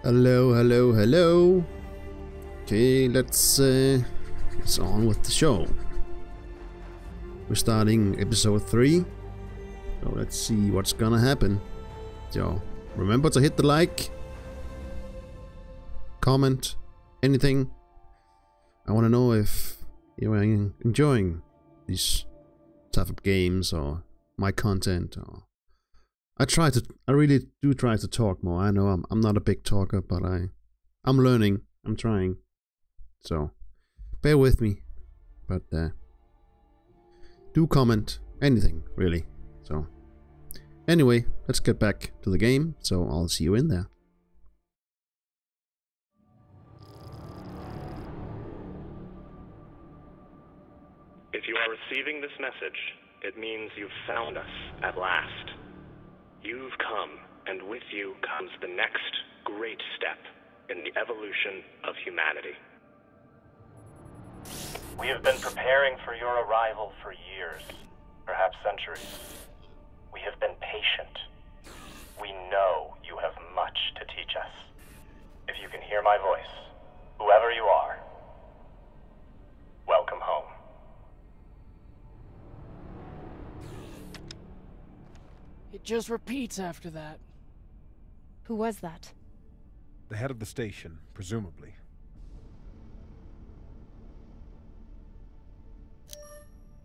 Hello, hello, hello. Okay, let's on with the show. We're starting episode 3. So let's see what's gonna happen. So remember to hit the like, comment, anything. I want to know if you're enjoying these type of games or my content. Or I really do try to talk more. I know I'm not a big talker, but I'm learning. I'm trying. So bear with me. But do comment anything really. So anyway, let's get back to the game. So I'll see you in there. If you are receiving this message, it means you've found us at last. You've come, and with you comes the next great step in the evolution of humanity. We have been preparing for your arrival for years, perhaps centuries. We have been patient. We know you have much to teach us. If you can hear my voice, whoever you are, welcome home. It just repeats after that. Who was that? The head of the station, presumably.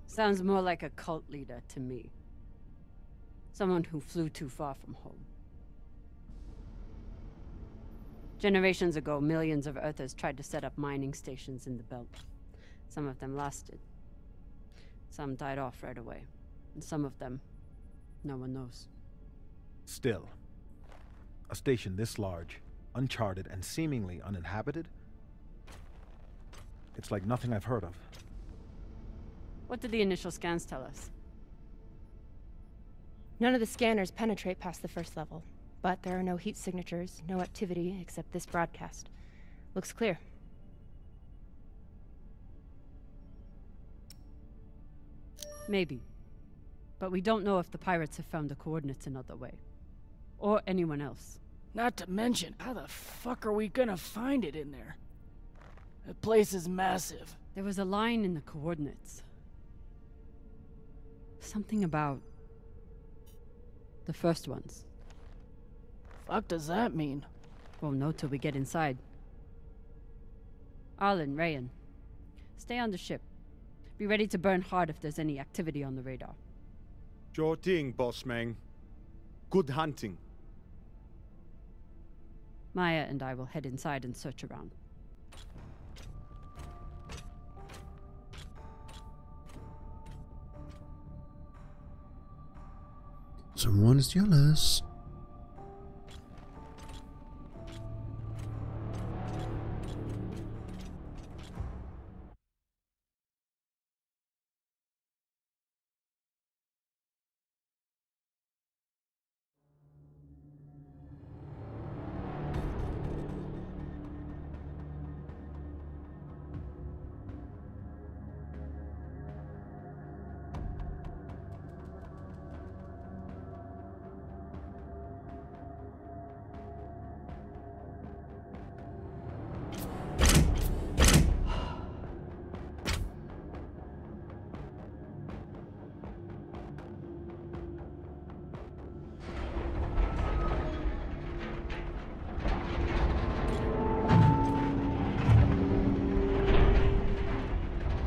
Sounds more like a cult leader to me. Someone who flew too far from home. Generations ago, millions of Earthers tried to set up mining stations in the belt. Some of them lasted. Some died off right away. And some of them, no one knows. Still, a station this large, uncharted, and seemingly uninhabited? It's like nothing I've heard of. What did the initial scans tell us? None of the scanners penetrate past the first level, but there are no heat signatures, no activity except this broadcast. Looks clear. Maybe. But we don't know if the pirates have found the coordinates another way. Or anyone else. Not to mention, how the fuck are we gonna find it in there? The place is massive. There was a line in the coordinates. Something about the first ones. Fuck does that mean? Won't know till we get inside. Arlen, Rayan, stay on the ship. Be ready to burn hard if there's any activity on the radar. Sure thing, boss man. Good hunting. Maya and I will head inside and search around. Someone is jealous.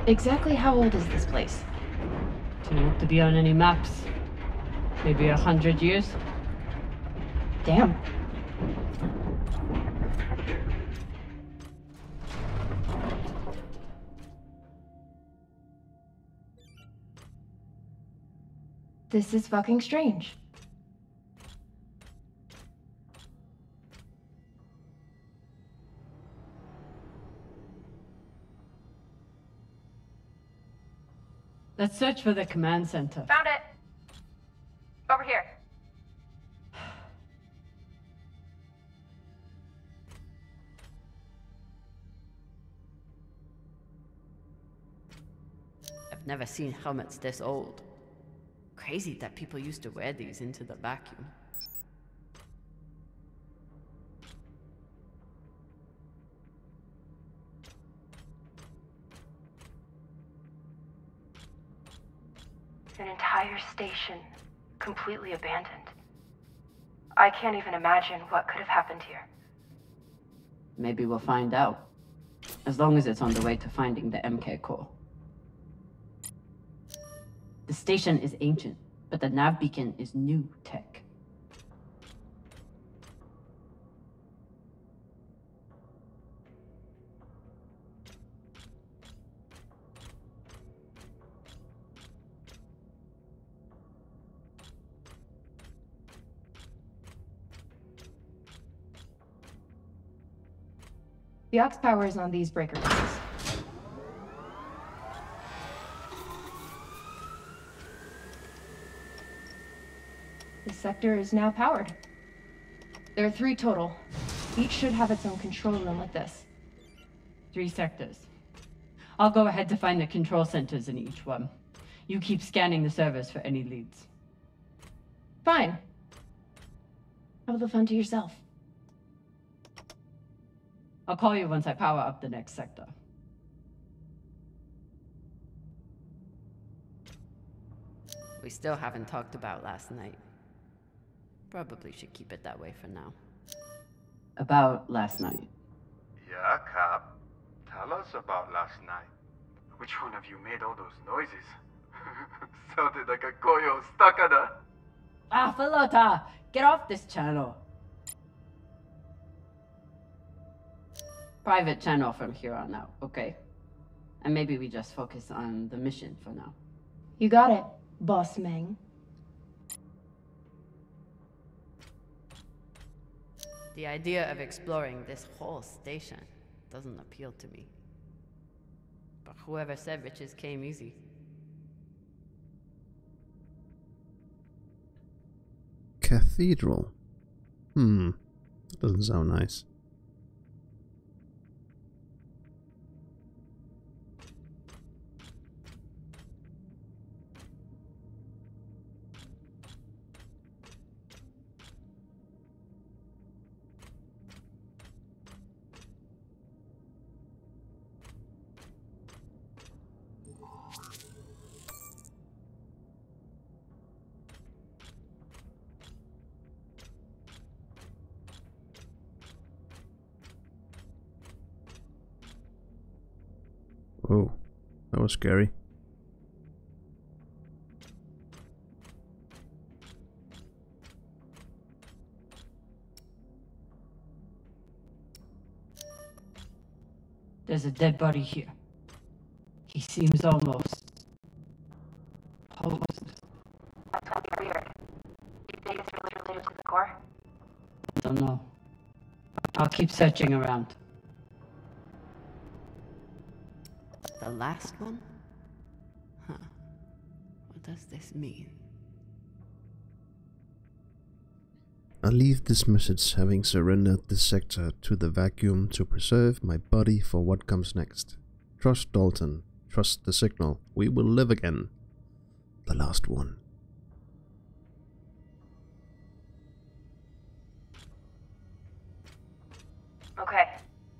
Exactly how old is this place? Too old to be on any maps. Maybe 100 years? Damn. This is fucking strange. Let's search for the command center. Found it. Over here. I've never seen helmets this old. Crazy that people used to wear these into the vacuum. An entire station completely abandoned. I can't even imagine what could have happened here. Maybe we'll find out. As long as it's on the way to finding the MK core. The station is ancient, but the nav beacon is new tech. The aux power is on these breaker boxes. This sector is now powered. There are 3 total. Each should have its own control room like this. 3 sectors. I'll go ahead to find the control centers in each one. You keep scanning the servers for any leads. Fine. Have the fun to yourself. I'll call you once I power up the next sector. We still haven't talked about last night. Probably should keep it that way for now. About last night. Yeah, Cap. Tell us about last night. Which one of you made all those noises? Sounded like a koyo stakada. Ah, Filota! Get off this channel! Private channel from here on out, okay? And maybe we just focus on the mission for now. You got it, Boss Meng. The idea of exploring this whole station doesn't appeal to me. But whoever said riches came easy. Cathedral. That doesn't sound nice. Oh, that was scary. There's a dead body here. He seems almost posed. That's gonna be weird. Do you think it's related to the core? I don't know. I'll keep searching around. The last one? Huh. What does this mean? I leave this message having surrendered this sector to the vacuum to preserve my body for what comes next. Trust Dalton. Trust the signal. We will live again. The last one. Okay.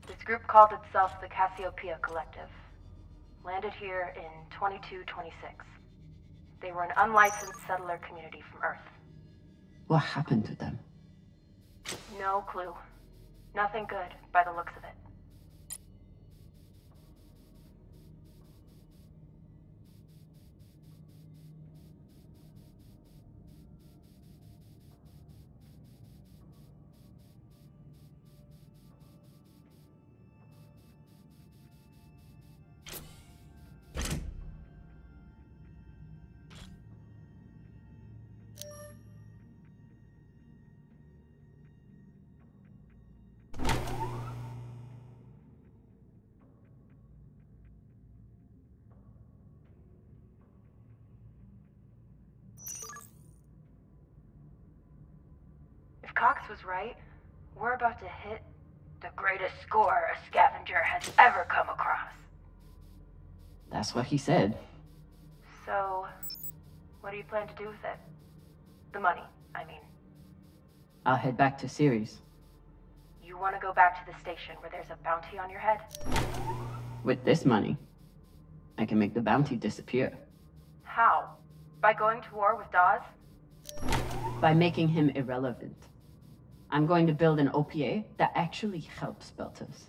This group called itself the Cassiopeia Collective. Landed here in 2226. They were an unlicensed settler community from Earth. What happened to them? No clue. Nothing good, by the looks of it. Cox was right. We're about to hit the greatest score a scavenger has ever come across. That's what he said. So, what do you plan to do with it? The money, I mean. I'll head back to Ceres. You want to go back to the station where there's a bounty on your head? With this money, I can make the bounty disappear. How? By going to war with Dawes? By making him irrelevant. I'm going to build an OPA that actually helps Belters.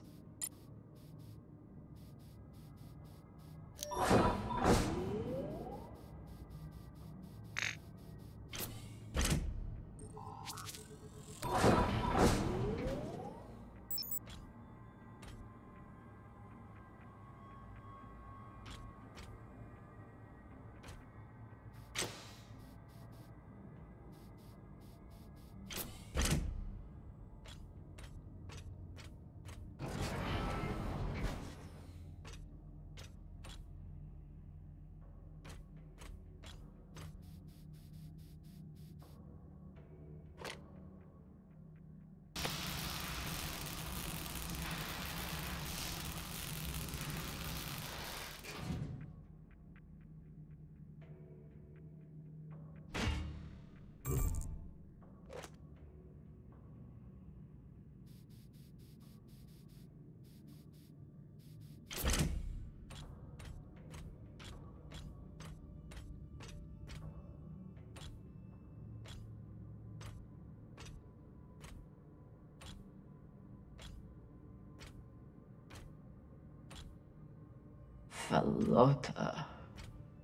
Falota.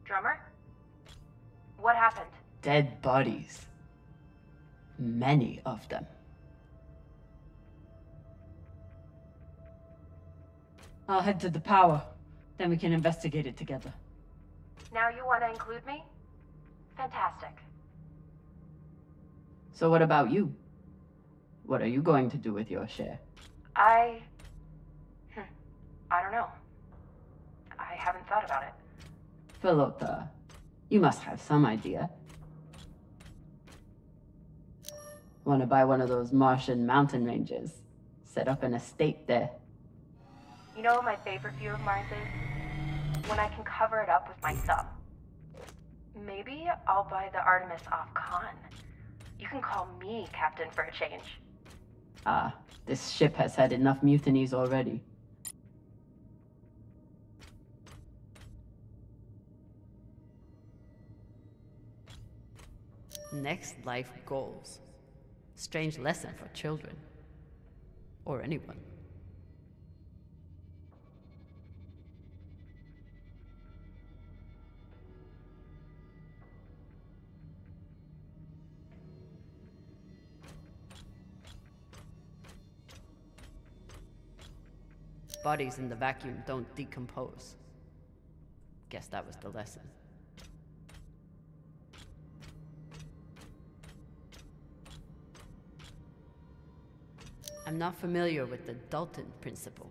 Drummer? What happened? Dead bodies. Many of them. I'll head to the power. Then we can investigate it together. Now you want to include me? Fantastic. So what about you? What are you going to do with your share? I don't know. I haven't thought about it. Falota, you must have some idea. Want to buy one of those Martian mountain ranges? Set up an estate there. You know what my favorite view of Mars is? When I can cover it up with my thumb. Maybe I'll buy the Artemis off Khan. You can call me captain for a change. Ah, this ship has had enough mutinies already. Next life goals. Strange lesson for children. Or anyone. Bodies in the vacuum don't decompose. Guess that was the lesson. I'm not familiar with the Dalton principle.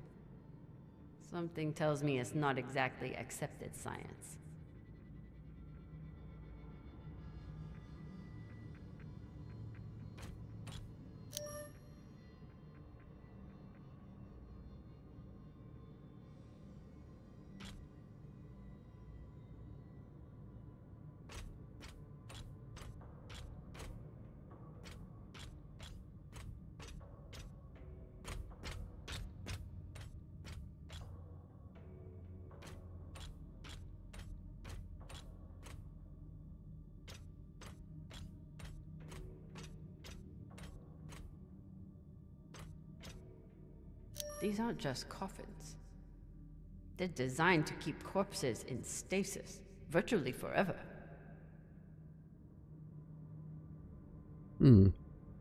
Something tells me it's not exactly accepted science. These aren't just coffins. They're designed to keep corpses in stasis, virtually forever.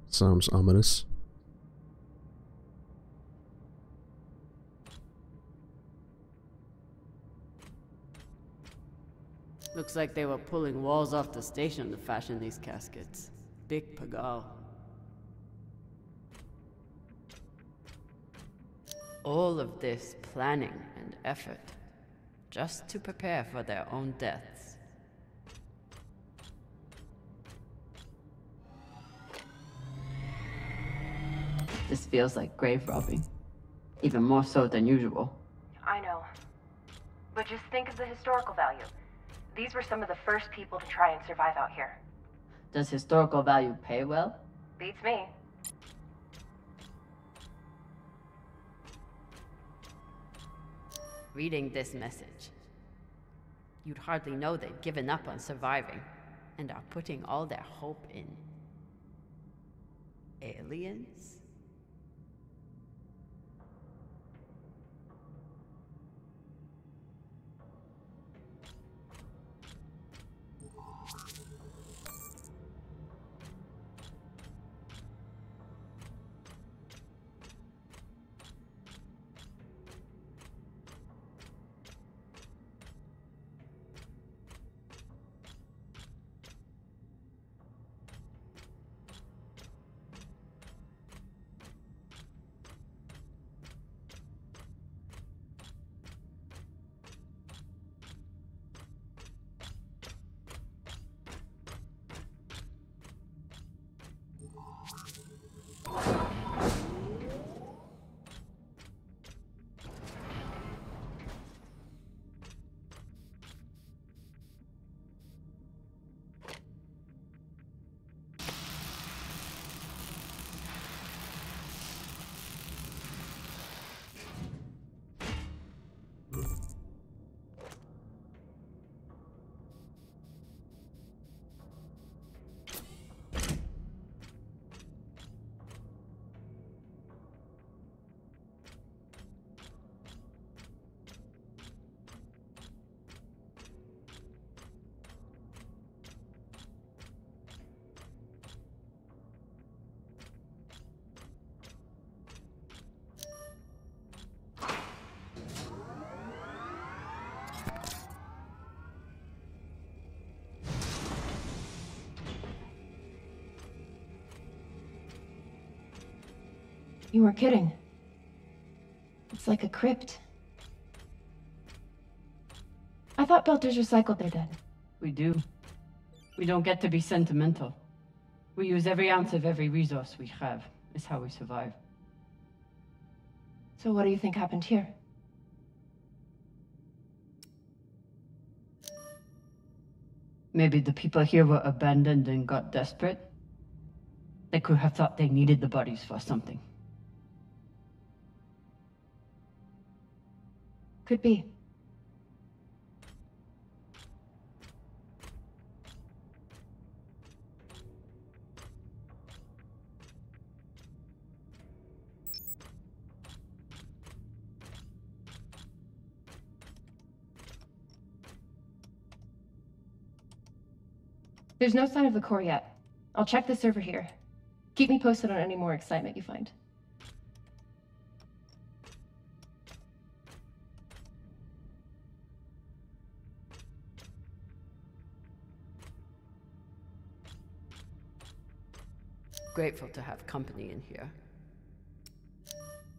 Sounds ominous. Looks like they were pulling walls off the station to fashion these caskets. Big pagal. All of this planning and effort, just to prepare for their own deaths. This feels like grave robbing. Even more so than usual. I know. But just think of the historical value. These were some of the first people to try and survive out here. Does historical value pay well? Beats me. Reading this message, you'd hardly know they'd given up on surviving. and are putting all their hope in aliens? You weren't kidding. It's like a crypt. I thought Belters recycled their dead. We do. We don't get to be sentimental. We use every ounce of every resource we have. It's how we survive. So what do you think happened here? Maybe the people here were abandoned and got desperate. They could have thought they needed the bodies for something. Could be. There's no sign of the core yet. I'll check the server here. Keep me posted on any more excitement you find. Grateful to have company in here.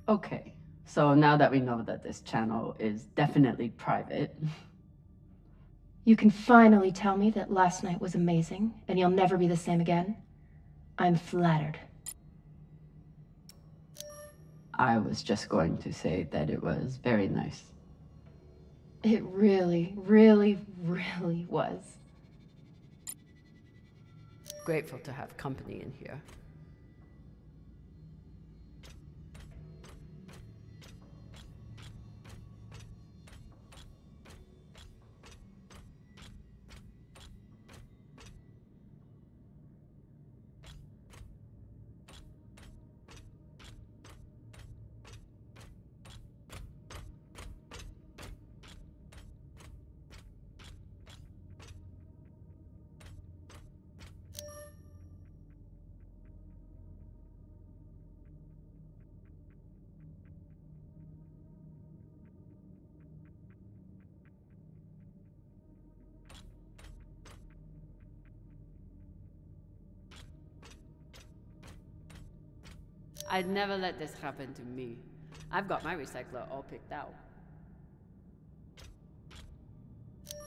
Okay, so now that we know that this channel is definitely private... You can finally tell me that last night was amazing, and you'll never be the same again? I'm flattered. I was just going to say that it was very nice. It really, really, really was. Grateful to have company in here. I'd never let this happen to me. I've got my recycler all picked out.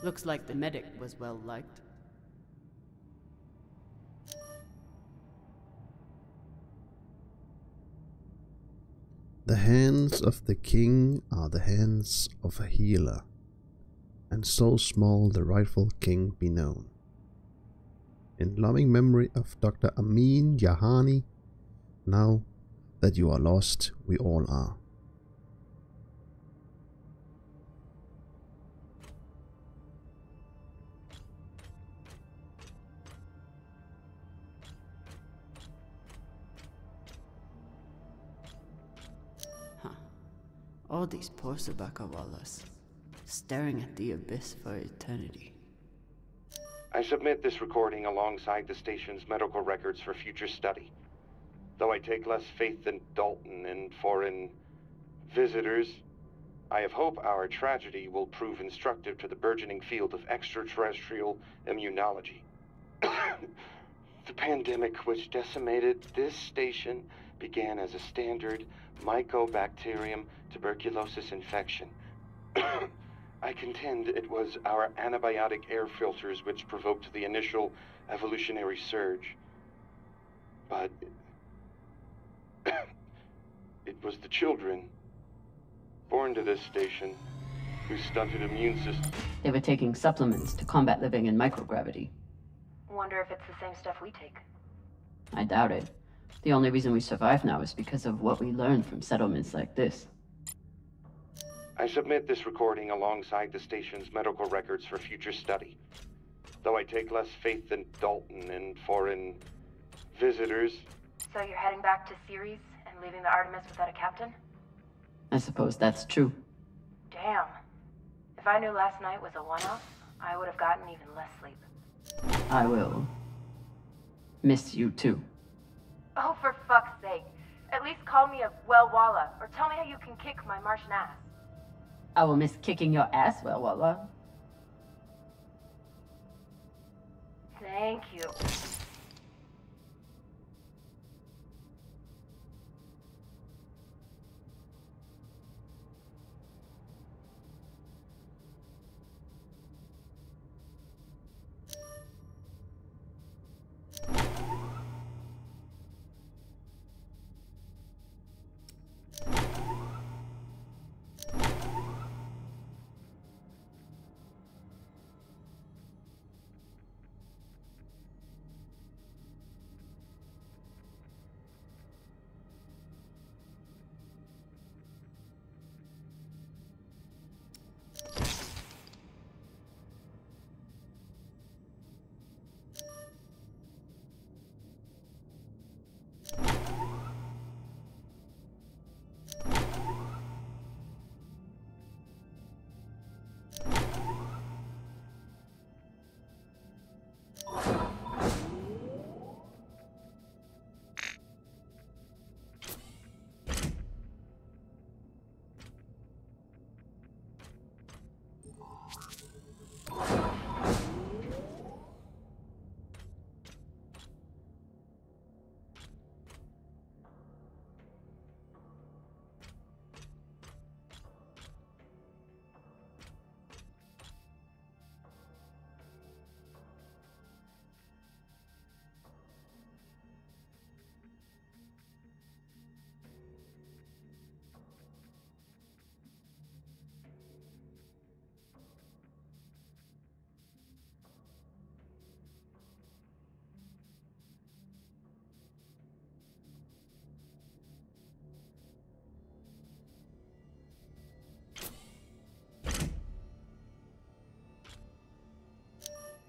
Looks like the medic was well liked. The hands of the king are the hands of a healer, and so small the rightful king be known. In loving memory of Dr. Amin Yahani, now that you are lost, we all are. All these poor Sabakawalas, staring at the abyss for eternity. I submit this recording alongside the station's medical records for future study. Though I take less faith than Dalton in foreign visitors, I have hope our tragedy will prove instructive to the burgeoning field of extraterrestrial immunology. The pandemic which decimated this station began as a standard Mycobacterium tuberculosis infection. I contend it was our antibiotic air filters which provoked the initial evolutionary surge. But it was the children born to this station whose stunted immune system. They were taking supplements to combat living in microgravity. Wonder if it's the same stuff we take. I doubt it. The only reason we survive now is because of what we learned from settlements like this. I submit this recording alongside the station's medical records for future study. Though I take less faith than Dalton in foreign visitors. So you're heading back to Ceres and leaving the Artemis without a captain? I suppose that's true. Damn. If I knew last night was a one-off, I would have gotten even less sleep. I will miss you too. Oh, for fuck's sake. At least call me a well-walla, or tell me how you can kick my Martian ass. I will miss kicking your ass, well, Walla. Thank you.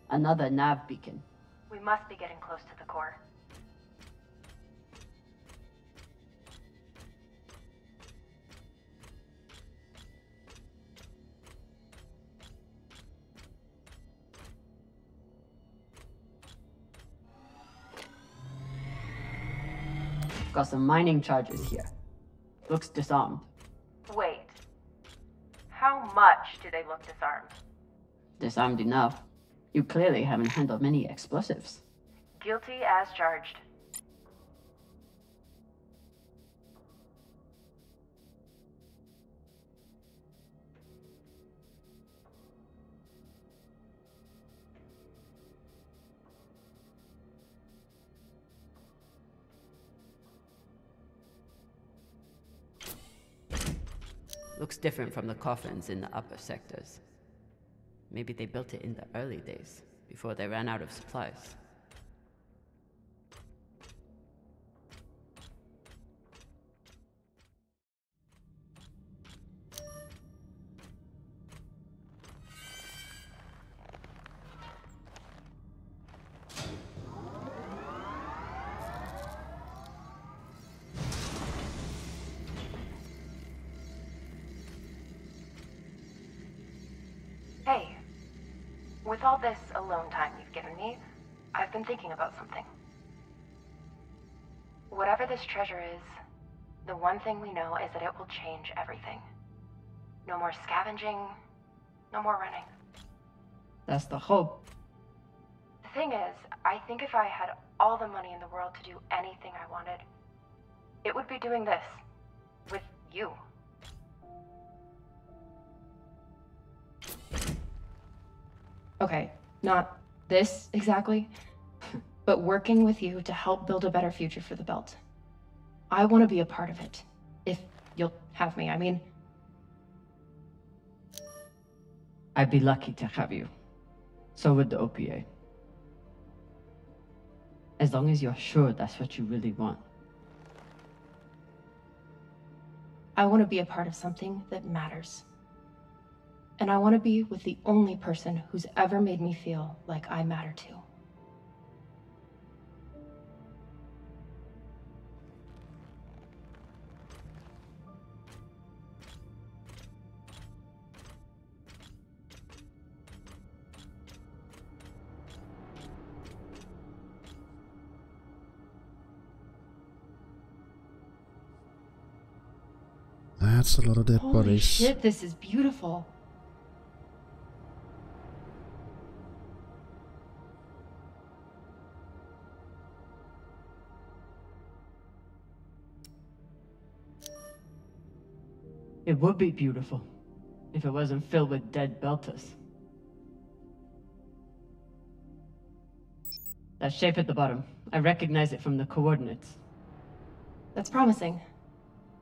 Another nav beacon. We must be getting close to the core. Got some mining charges here. Looks disarmed. Wait. How much do they look disarmed? Disarmed enough. You clearly haven't handled many explosives. Guilty as charged. Looks different from the coffins in the upper sectors. Maybe they built it in the early days, before they ran out of supplies. With all this alone time you've given me, I've been thinking about something. Whatever this treasure is, the one thing we know is that it will change everything. No more scavenging, no more running. That's the hope. The thing is, I think if I had all the money in the world to do anything I wanted, it would be doing this. With you. Okay, not this exactly, but working with you to help build a better future for the Belt. I want to be a part of it. If you'll have me, I mean. I'd be lucky to have you. So would the OPA. As long as you're sure that's what you really want. I want to be a part of something that matters. And I want to be with the only person who's ever made me feel like I matter too. That's a lot of dead Holy bodies. shit, this is beautiful. It would be beautiful if it wasn't filled with dead Belters. That shape at the bottom, I recognize it from the coordinates. That's promising.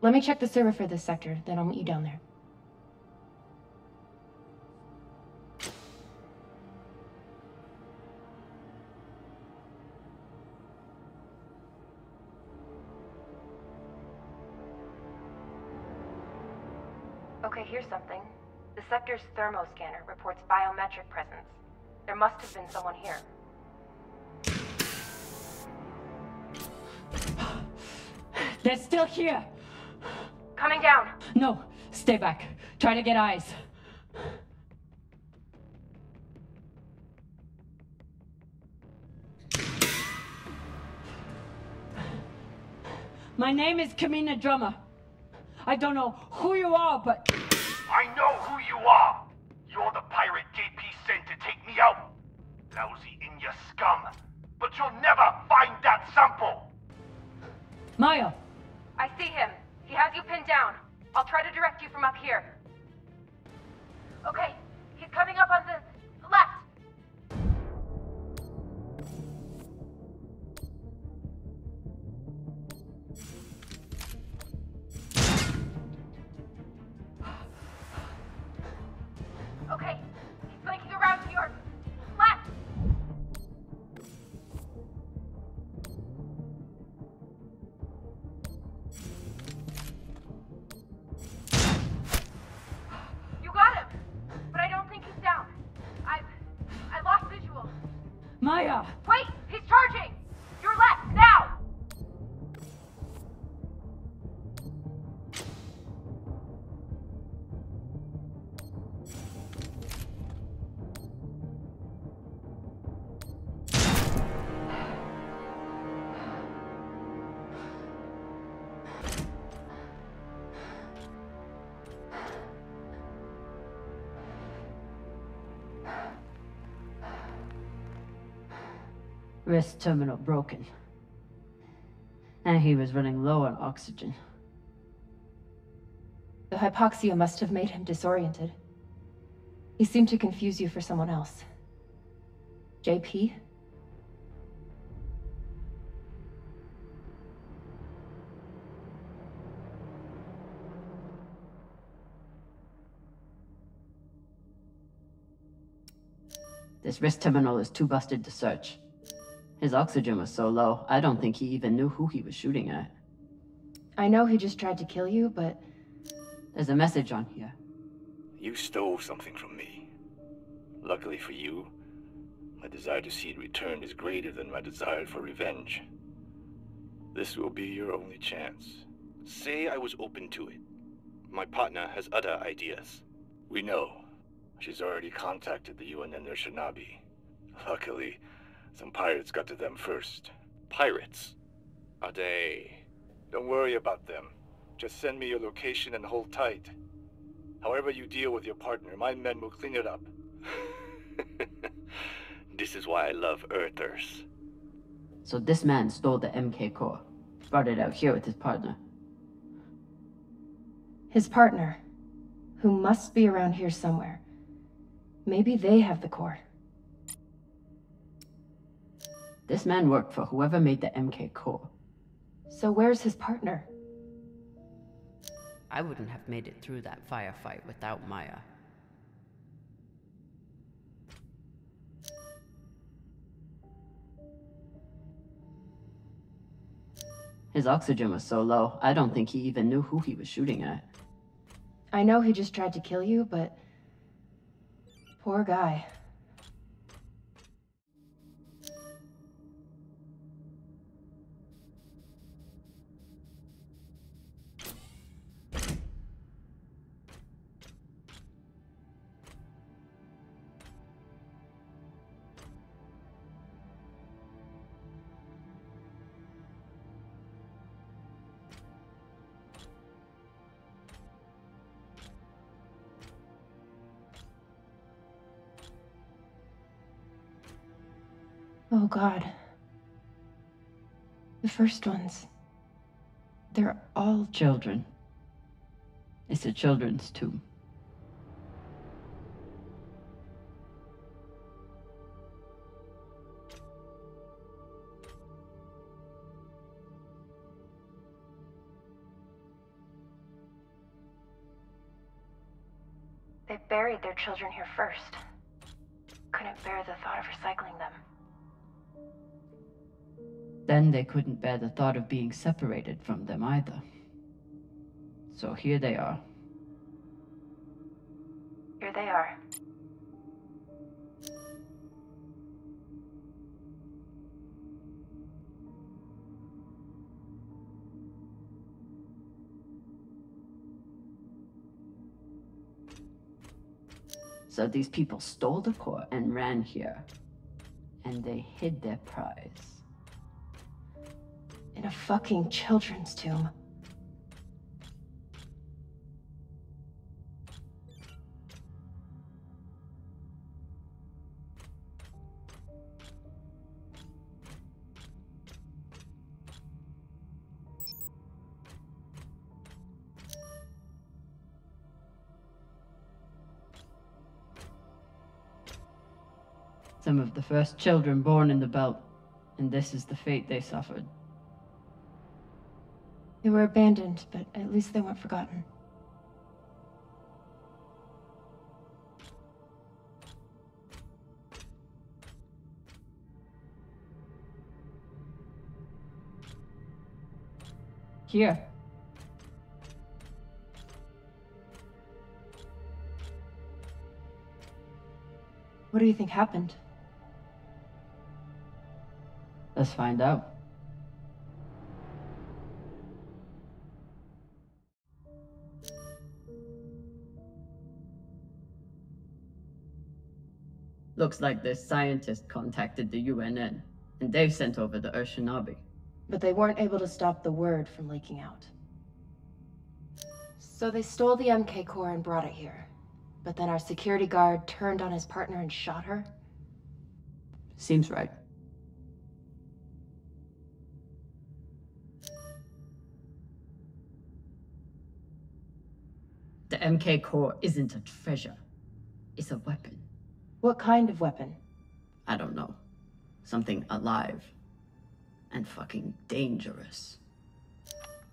Let me check the server for this sector, then I'll meet you down there. Okay, here's something. The sector's thermoscanner reports biometric presence. There must have been someone here. They're still here! Coming down! No, stay back. Try to get eyes. My name is Kamina Drummer. I don't know who you are, but... I know who you are! You're the pirate JP sent to take me out! Lousy in your scum! But you'll never find that sample! Maya! I see him. He has you pinned down. I'll try to direct you from up here. Okay, he's coming up on the left. Okay, he's flanking around to your left. You got him, but I don't think he's down. I lost visual. Maya! Wait, he's charging. Your left now. Wrist terminal broken. And he was running low on oxygen. The hypoxia must have made him disoriented. He seemed to confuse you for someone else. JP? This wrist terminal is too busted to search. His oxygen was so low, I don't think he even knew who he was shooting at. I know he just tried to kill you, but... There's a message on here. You stole something from me. Luckily for you, my desire to see it returned is greater than my desire for revenge. This will be your only chance. Say I was open to it. My partner has other ideas. We know. She's already contacted the UN and their Shinabi. Luckily, some pirates got to them first. Pirates? Are they... Don't worry about them. Just send me your location and hold tight. However you deal with your partner, my men will clean it up. This is why I love Earthers. So this man stole the MK core, brought it out here with his partner. His partner, who must be around here somewhere. Maybe they have the core. This man worked for whoever made the MK core. So where's his partner? I wouldn't have made it through that firefight without Maya. His oxygen was so low, I don't think he even knew who he was shooting at. I know he just tried to kill you, but... poor guy. Oh God. The first ones. They're all Children. It's a children's tomb. They buried their children here first. Couldn't bear the thought of recycling them. Then they couldn't bear the thought of being separated from them either. So here they are. Here they are. So these people stole the core and ran here. And they hid their prize. In a fucking children's tomb. Some of the first children born in the belt, and this is the fate they suffered. They were abandoned, but at least they weren't forgotten. Here. What do you think happened? Let's find out. Looks like this scientist contacted the UNN, and they sent over the Shinabi. But they weren't able to stop the word from leaking out. So they stole the MK core and brought it here. But then our security guard turned on his partner and shot her? Seems right. The MK core isn't a treasure. It's a weapon. What kind of weapon? I don't know. Something alive. And fucking dangerous.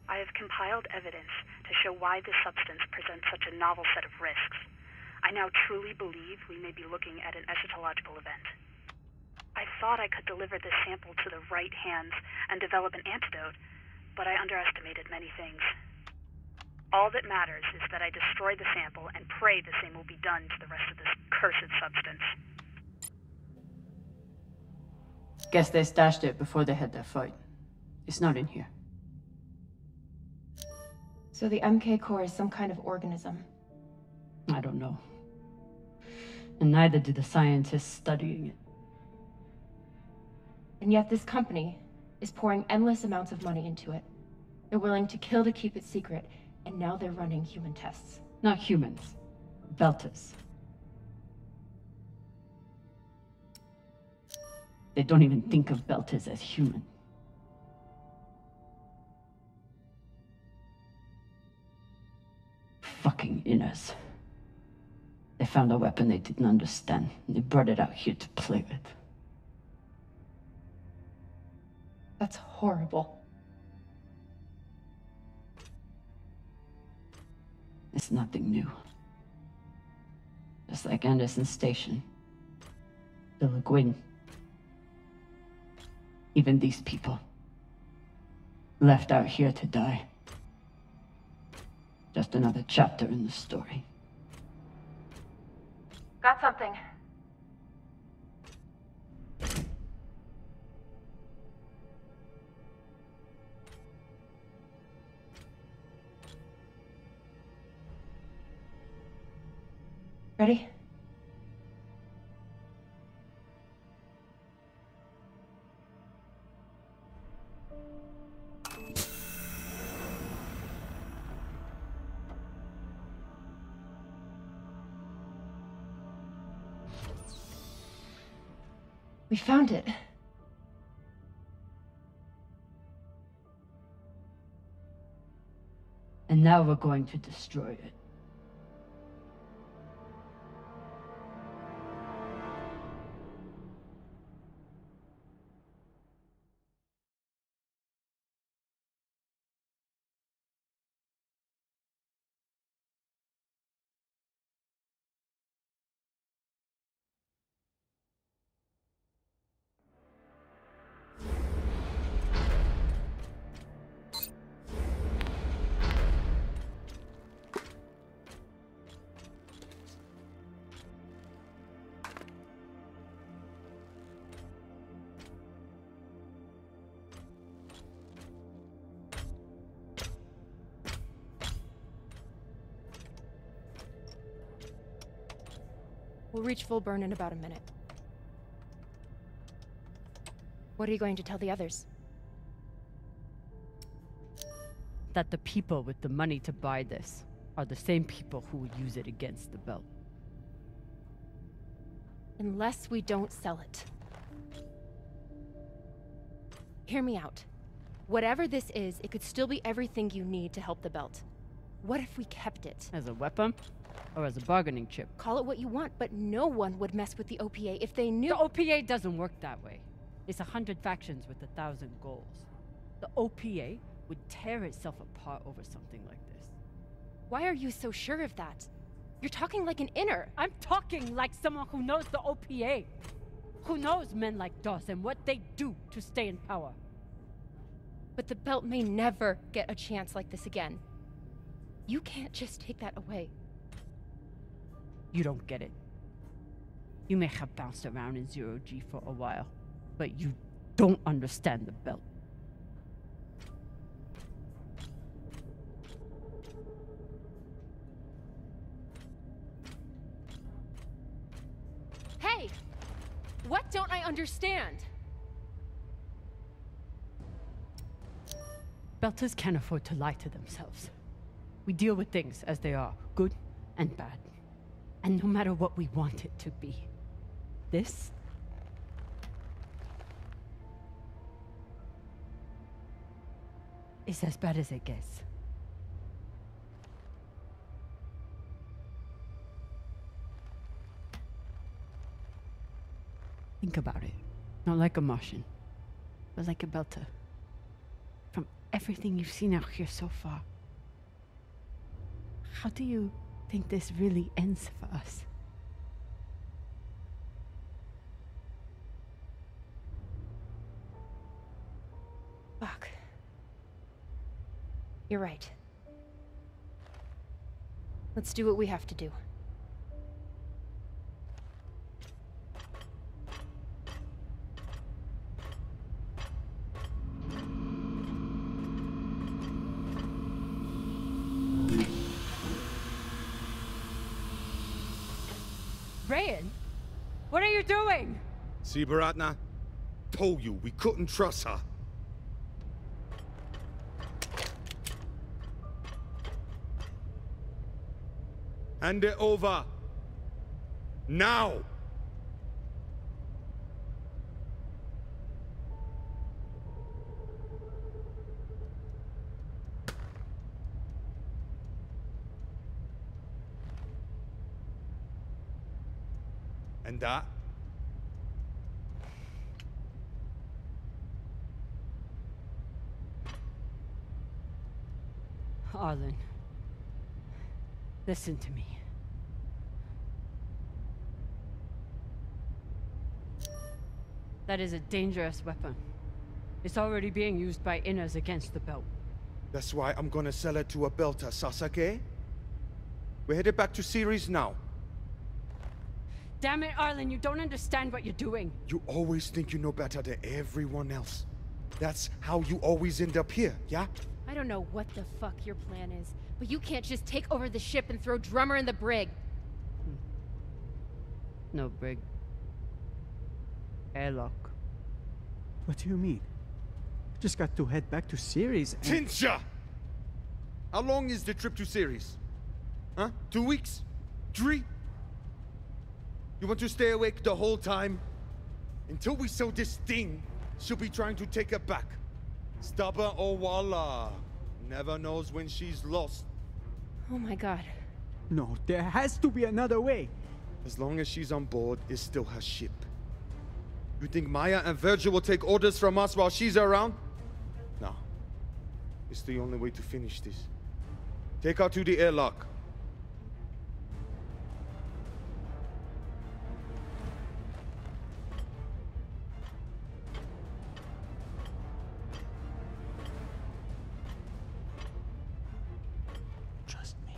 I have compiled evidence to show why this substance presents such a novel set of risks. I now truly believe we may be looking at an eschatological event. I thought I could deliver this sample to the right hands and develop an antidote, but I underestimated many things. All that matters is that I destroy the sample and pray the same will be done to the rest of this cursed substance. Guess they stashed it before they had their fight. It's not in here. So the MK core is some kind of organism. I don't know. And neither do the scientists studying it. And yet this company is pouring endless amounts of money into it. They're willing to kill to keep it secret, and now they're running human tests. Not humans. Belters. They don't even think of Belters as human. Fucking inners. They found a weapon they didn't understand, and they brought it out here to play with. That's horrible. It's nothing new. Just like Anderson Station. The Le Guin. Even these people. Left out here to die. Just another chapter in the story. Got something. Ready? We found it. And now we're going to destroy it. We'll reach full burn in about a minute. What are you going to tell the others? That the people with the money to buy this are the same people who would use it against the belt. Unless we don't sell it. Hear me out. Whatever this is, it could still be everything you need to help the belt. What if we kept it? As a weapon? Or as a bargaining chip? Call it what you want, but no one would mess with the OPA if they knew— The OPA doesn't work that way. It's 100 factions with 1,000 goals. The OPA would tear itself apart over something like this. Why are you so sure of that? You're talking like an inner. I'm talking like someone who knows the OPA. Who knows men like Doss and what they do to stay in power. But the belt may never get a chance like this again. You can't just take that away. You don't get it. You may have bounced around in zero-G for a while, but you don't understand the belt. Hey! What don't I understand? Belters can't afford to lie to themselves. We deal with things as they are, good and bad. And no matter what we want it to be, this is as bad as it gets. Think about it. Not like a Martian, but like a Belter. From everything you've seen out here so far, how do you think this really ends for us? Fuck. You're right. Let's do what we have to do. Rayan? you doing? See, Baratna? Told you we couldn't trust her. Hand it over. Now! And that? Arlen, listen to me. That is a dangerous weapon. It's already being used by Inners against the belt. That's why I'm gonna sell it to a belter, Sasake. We're headed back to Ceres now. Damn it, Arlen, you don't understand what you're doing. You always think you know better than everyone else. That's how you always end up here, yeah? I don't know what the fuck your plan is, but you can't just take over the ship and throw Drummer in the brig. No brig. Airlock. What do you mean? Just got to head back to Ceres and... Tinsha! How long is the trip to Ceres? Huh? 2 weeks? 3? You want to stay awake the whole time? Until we sell this thing, she'll be trying to take it back. Stubborn Owala. Never knows when she's lost. Oh my god. No, there has to be another way. As long as she's on board, it's still her ship. You think Maya and Virgil will take orders from us while she's around? No. It's the only way to finish this. Take her to the airlock. Trust me.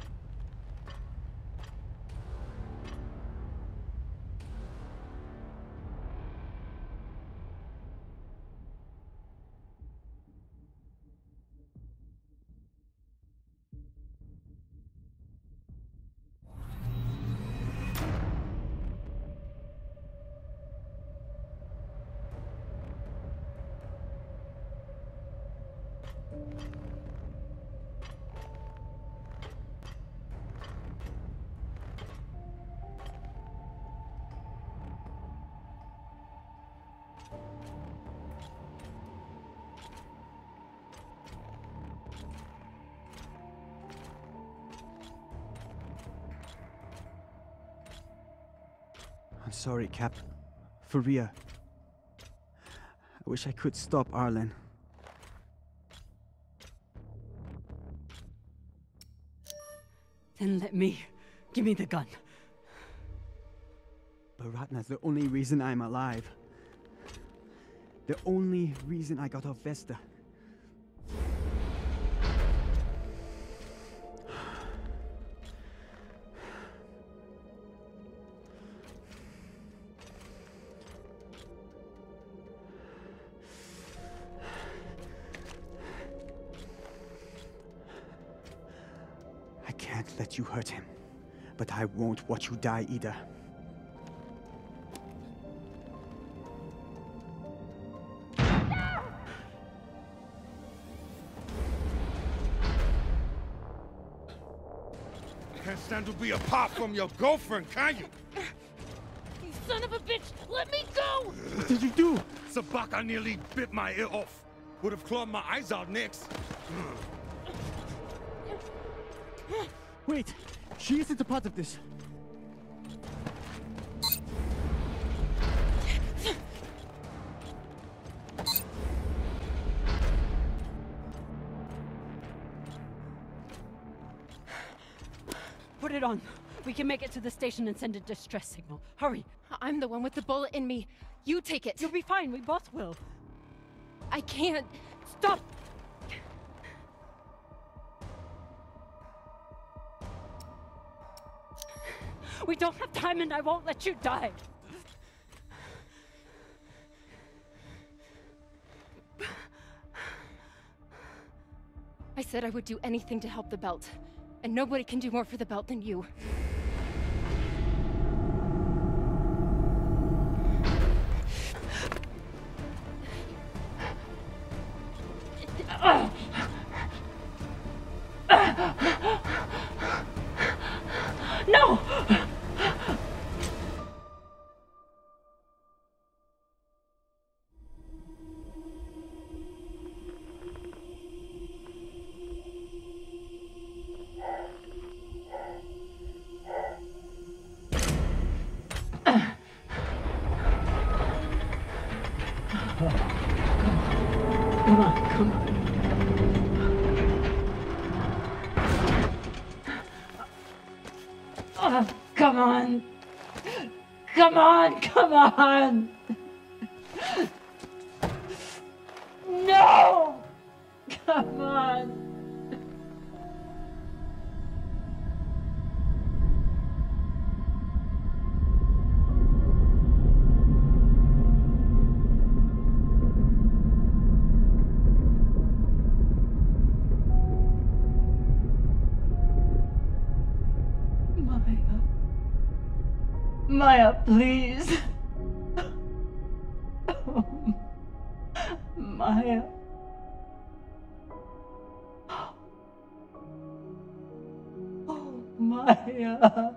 I'm sorry, Cap. For real. I wish I could stop Arlen. Then let me. Give me the gun. Baratna's the only reason I'm alive. The only reason I got off Vesta. I can't let you hurt him, but I won't watch you die either. Can't stand to be apart from your girlfriend, can you? You son of a bitch! Let me go! What did you do? Sabaka nearly bit my ear off. Would have clawed my eyes out next. Wait! She isn't a part of this. Put it on. We can make it to the station and send a distress signal. Hurry. I'm the one with the bullet in me. You take it. You'll be fine. We both will. I can't. Stop! We don't have time and I won't let you die. I said I would do anything to help the Belt. And nobody can do more for the Belt than you. Come on. Come on, come on. No! Come on. Maya, please. Oh, Maya. Oh, Maya.